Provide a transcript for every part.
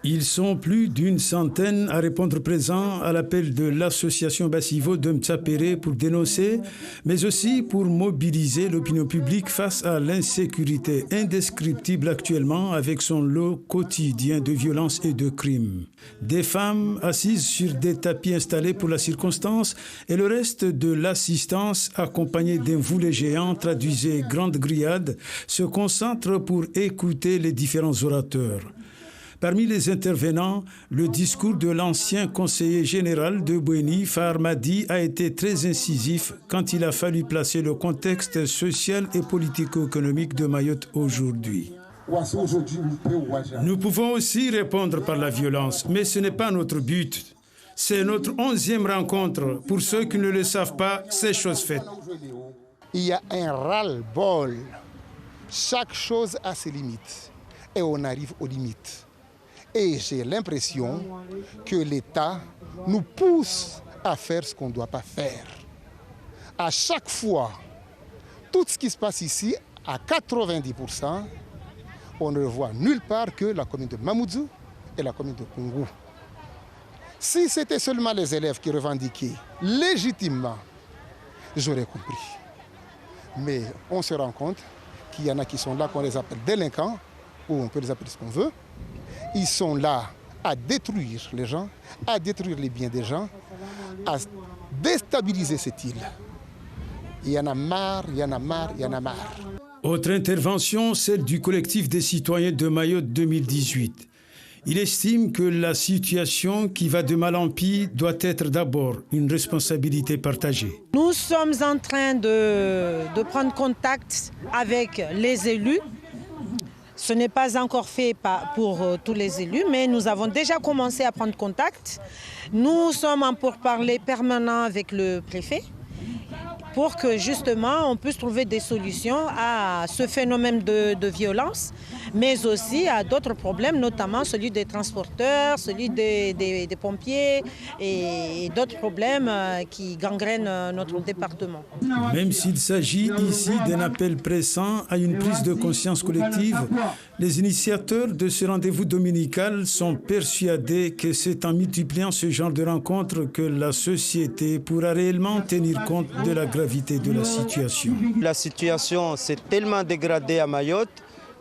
Ils sont plus d'une centaine à répondre présent à l'appel de l'association Bassivo de Mtsapere pour dénoncer, mais aussi pour mobiliser l'opinion publique face à l'insécurité indescriptible actuellement avec son lot quotidien de violences et de crimes. Des femmes assises sur des tapis installés pour la circonstance et le reste de l'assistance accompagnée d'un boulet géant traduisait grande grillade se concentrent pour écouter les différents orateurs. Parmi les intervenants, le discours de l'ancien conseiller général de Bouéni, Fahar Mahdi, a été très incisif quand il a fallu placer le contexte social et politico-économique de Mayotte aujourd'hui. Nous pouvons aussi répondre par la violence, mais ce n'est pas notre but. C'est notre 11e rencontre. Pour ceux qui ne le savent pas, c'est chose faite. Il y a un ras-le-bol. Chaque chose a ses limites et on arrive aux limites. Et j'ai l'impression que l'État nous pousse à faire ce qu'on ne doit pas faire. À chaque fois, tout ce qui se passe ici, à 90%, on ne voit nulle part que la commune de Mamoudzou et la commune de Koungou. Si c'était seulement les élèves qui revendiquaient légitimement, j'aurais compris. Mais on se rend compte qu'il y en a qui sont là, qu'on les appelle délinquants, ou on peut les appeler ce qu'on veut. Ils sont là à détruire les gens, à détruire les biens des gens, à déstabiliser cette île. Il y en a marre, il y en a marre, il y en a marre. Autre intervention, celle du collectif des citoyens de Mayotte 2018. Il estime que la situation qui va de mal en pis doit être d'abord une responsabilité partagée. Nous sommes en train de prendre contact avec les élus. Ce n'est pas encore fait pour tous les élus, mais nous avons déjà commencé à prendre contact. Nous sommes en pourparlers permanent avec le préfet pour que justement on puisse trouver des solutions à ce phénomène de violence, mais aussi à d'autres problèmes, notamment celui des transporteurs, celui des pompiers et d'autres problèmes qui gangrènent notre département. Même s'il s'agit ici d'un appel pressant à une prise de conscience collective, les initiateurs de ce rendez-vous dominical sont persuadés que c'est en multipliant ce genre de rencontres que la société pourra réellement tenir compte de la gravité de la situation. La situation s'est tellement dégradée à Mayotte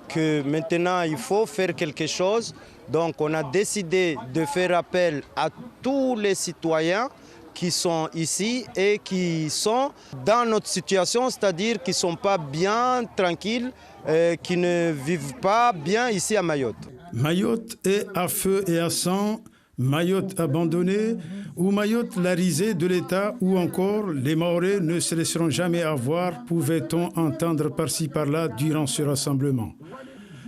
que maintenant il faut faire quelque chose. Donc on a décidé de faire appel à tous les citoyens qui sont ici et qui sont dans notre situation, c'est-à-dire qui ne sont pas bien tranquilles, qui ne vivent pas bien ici à Mayotte. Mayotte est à feu et à sang, Mayotte abandonnée, ou Mayotte la risée de l'État, ou encore les Mahorais ne se laisseront jamais avoir, pouvait-on entendre par-ci par-là durant ce rassemblement.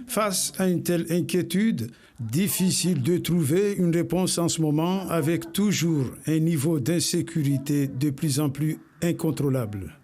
Face à une telle inquiétude, difficile de trouver une réponse en ce moment avec toujours un niveau d'insécurité de plus en plus incontrôlable.